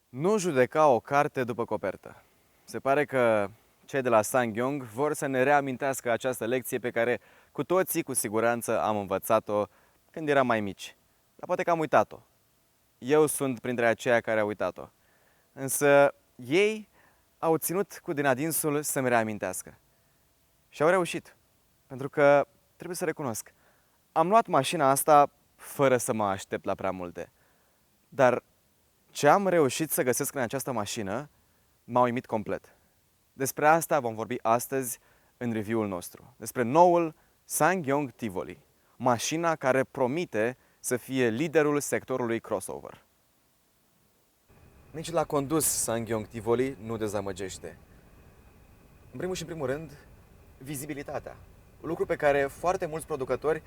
Nu judeca o carte după copertă. Se pare că cei de la SsangYong vor să ne reamintească această lecție pe care cu toții, cu siguranță, am învățat-o când eram mai mici. Dar poate că am uitat-o. Eu sunt printre aceia care au uitat-o. Însă ei au ținut cu din adinsul să-mi reamintească. Și au reușit. Pentru că, trebuie să recunosc, am luat mașina asta fără să mă aștept la prea multe. Dar ce am reușit să găsesc în această mașină m-a uimit complet. Despre asta vom vorbi astăzi în review-ul nostru. Despre noul SsangYong Tivoli, mașina care promite să fie liderul sectorului crossover. Nici la condus SsangYong Tivoli nu dezamăgește. În primul și în primul rând, vizibilitatea. Lucru pe care foarte mulți producători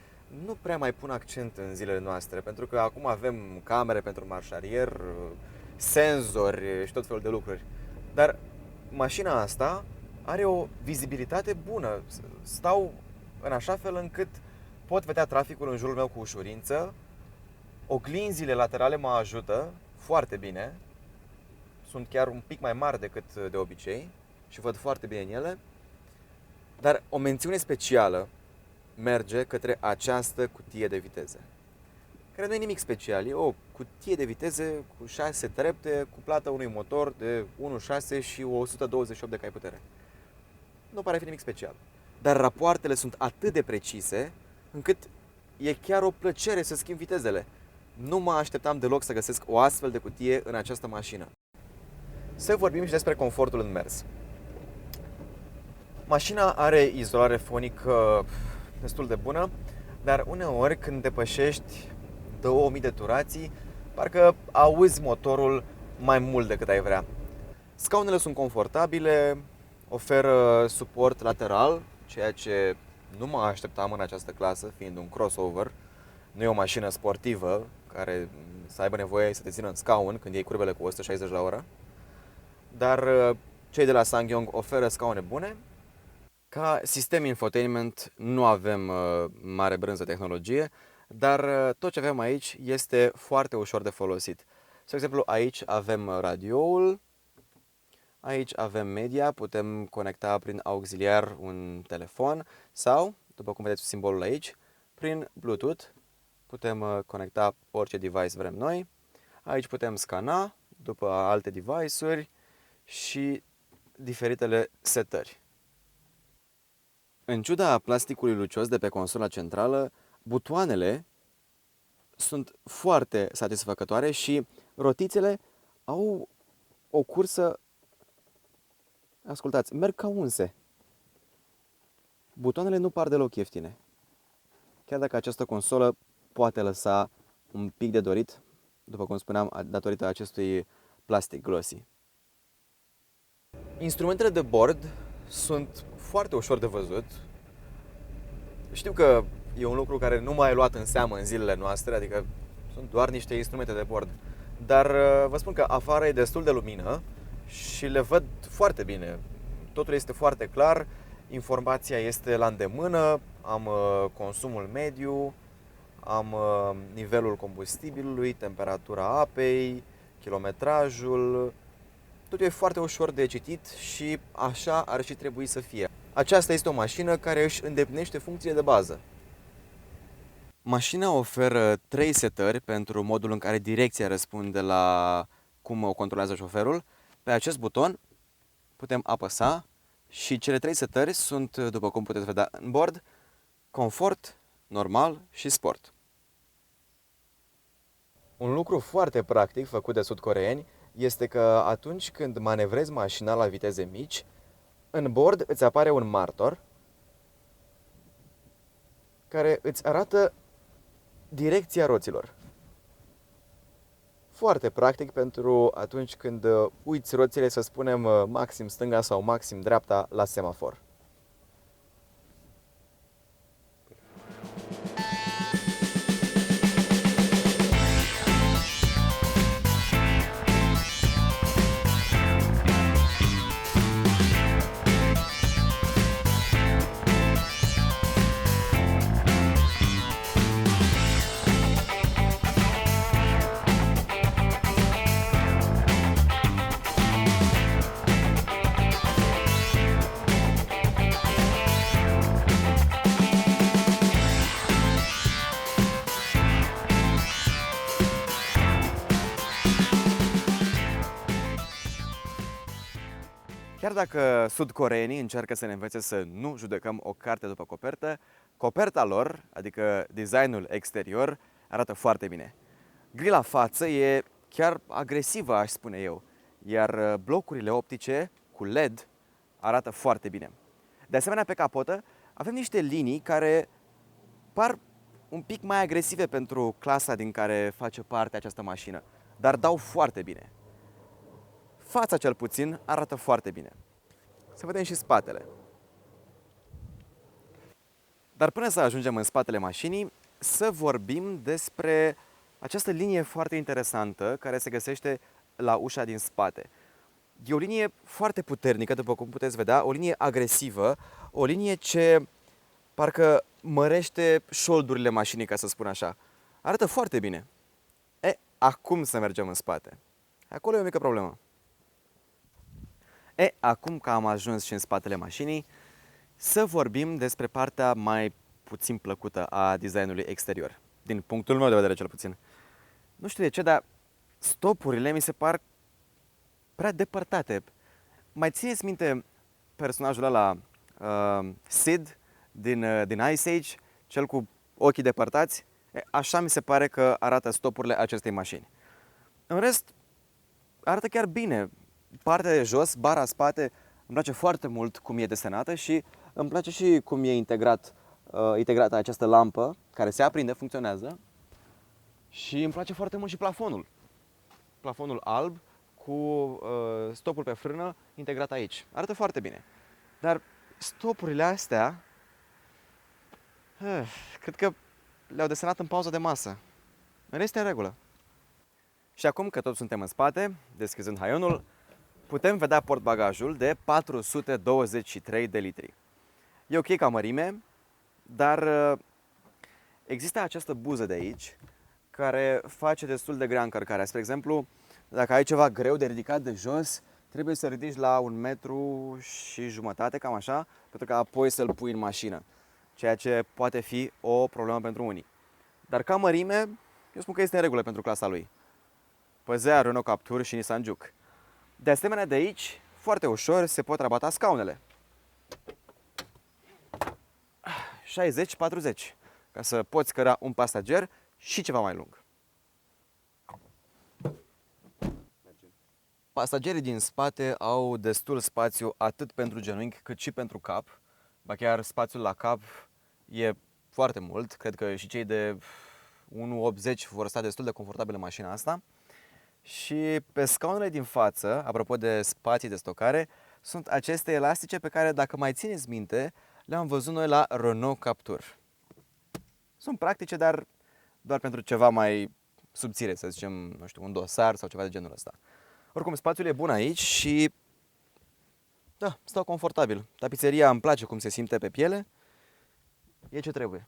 nu prea mai pun accent în zilele noastre, pentru că acum avem camere pentru marșarier, senzori și tot felul de lucruri. Dar mașina asta are o vizibilitate bună. Stau în așa fel încât pot vedea traficul în jurul meu cu ușurință. Oglinzile laterale mă ajută foarte bine. Sunt chiar un pic mai mari decât de obicei și văd foarte bine în ele. Dar o mențiune specială merge către această cutie de viteze, care nu e nimic special, e o cutie de viteze cu 6 trepte, cuplată unui motor de 1.6 și 128 de cai putere. Nu pare fi nimic special, dar rapoartele sunt atât de precise încât e chiar o plăcere să schimb vitezele. Nu mă așteptam deloc să găsesc o astfel de cutie în această mașină. Să vorbim și despre confortul în mers. Mașina are izolare fonică destul de bună, dar uneori când depășești 2000 de turații, parcă auzi motorul mai mult decât ai vrea. Scaunele sunt confortabile, oferă suport lateral, ceea ce nu mă așteptam în această clasă, fiind un crossover. Nu e o mașină sportivă care să aibă nevoie să te țină în scaun când iei curbele cu 160 la oră. Dar cei de la SsangYong oferă scaune bune. Ca sistem infotainment nu avem mare brânză tehnologie, dar tot ce avem aici este foarte ușor de folosit. De exemplu, aici avem radioul, aici avem media, putem conecta prin auxiliar un telefon sau, după cum vedeți simbolul aici, prin Bluetooth putem conecta orice device vrem noi. Aici putem scana după alte device-uri și diferitele setări. În ciuda plasticului lucios de pe consola centrală, butoanele sunt foarte satisfăcătoare și rotițele au o cursă, ascultați, merg ca unse. Butoanele nu par deloc ieftine. Chiar dacă această consolă poate lăsa un pic de dorit, după cum spuneam, datorită acestui plastic glossy. Instrumentele de bord sunt foarte ușor de văzut. Știu că e un lucru care nu mai e luat în seamă în zilele noastre, adică sunt doar niște instrumente de bord. Dar vă spun că afară e destul de lumină și le văd foarte bine. Totul este foarte clar, informația este la îndemână, am consumul mediu, am nivelul combustibilului, temperatura apei, kilometrajul. Totul e foarte ușor de citit și așa ar și trebui să fie. Aceasta este o mașină care își îndeplinește funcțiile de bază. Mașina oferă 3 setări pentru modul în care direcția răspunde la cum o controlează șoferul. Pe acest buton putem apăsa și cele 3 setări sunt, după cum puteți vedea în bord, confort, normal și sport. Un lucru foarte practic făcut de sudcoreeni este că atunci când manevrezi mașina la viteze mici, în bord îți apare un martor care îți arată direcția roților. Foarte practic pentru atunci când uiți roțile, să spunem, maxim stânga sau maxim dreapta la semafor. chiar dacă sud-coreenii încearcă să ne învețe să nu judecăm o carte după copertă, coperta lor, adică designul exterior, arată foarte bine. Grila față e chiar agresivă, aș spune eu, iar blocurile optice cu LED arată foarte bine. De asemenea, pe capotă avem niște linii care par un pic mai agresive pentru clasa din care face parte această mașină, dar dau foarte bine. Fața cel puțin arată foarte bine. Să vedem și spatele. Dar până să ajungem în spatele mașinii, să vorbim despre această linie foarte interesantă care se găsește la ușa din spate. E o linie foarte puternică, după cum puteți vedea, o linie agresivă, o linie ce parcă mărește șoldurile mașinii, ca să spun așa. Arată foarte bine. Acum să mergem în spate. Acolo e o mică problemă. Acum că am ajuns și în spatele mașinii, să vorbim despre partea mai puțin plăcută a designului exterior. Din punctul meu de vedere, cel puțin. Nu știu de ce, dar stopurile mi se par prea depărtate. Mai țineți minte personajul ăla, Sid, din Ice Age, cel cu ochii depărtați? Așa mi se pare că arată stopurile acestei mașini. În rest, arată chiar bine. Partea de jos, bara spate, îmi place foarte mult cum e desenată și îmi place și cum e integrată această lampă care se aprinde, funcționează. Și îmi place foarte mult și plafonul. Plafonul alb cu stopul pe frână integrat aici. Arată foarte bine. Dar stopurile astea, cred că le-au desenat în pauza de masă. În rest e în regulă. Și acum că tot suntem în spate, deschizând haionul, putem vedea portbagajul de 423 de litri. E ok ca mărime, dar există această buză de aici care face destul de grea încărcarea. Spre exemplu, dacă ai ceva greu de ridicat de jos, trebuie să ridici la 1,5 metri, cam așa, pentru că apoi să-l pui în mașină, ceea ce poate fi o problemă pentru unii. Dar ca mărime, eu spun că este în regulă pentru clasa lui. Păzea Renault Captur și Nissan Juke. De asemenea, de aici, foarte ușor se pot rabata scaunele. 60-40, ca să poți căra un pasager și ceva mai lung. Pasagerii din spate au destul spațiu atât pentru genunchi cât și pentru cap. Ba chiar spațiul la cap e foarte mult. Cred că și cei de 1,80 vor sta destul de confortabil în mașina asta. Și pe scaunele din față, apropo de spații de stocare, sunt aceste elastice pe care, dacă mai țineți minte, le-am văzut noi la Renault Captur. Sunt practice, dar doar pentru ceva mai subțire, să zicem, nu știu, un dosar sau ceva de genul ăsta. Oricum, spațiul e bun aici și da, stau confortabil. Tapiseria îmi place cum se simte pe piele, e ce trebuie.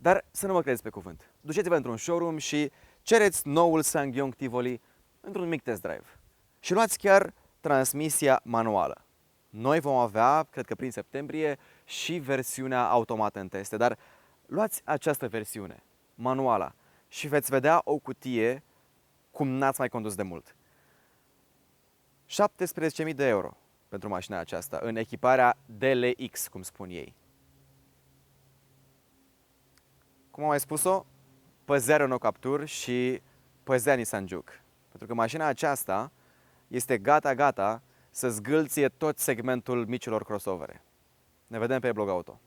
Dar să nu mă credeți pe cuvânt. Duceți-vă într-un showroom și cereți noul SsangYong Tivoli într-un mic test drive. Și luați chiar transmisia manuală. Noi vom avea, cred că prin septembrie, și versiunea automată în teste, dar luați această versiune, manuala, și veți vedea o cutie cum n-ați mai condus de mult. 17.000 de euro pentru mașina aceasta, în echiparea DLX, cum spun ei. Cum am mai spus-o, păzea Renault Captur și păzea Nissan Juke. Pentru că mașina aceasta este gata să zgâlție tot segmentul micilor crossovere. Ne vedem pe Blog Auto.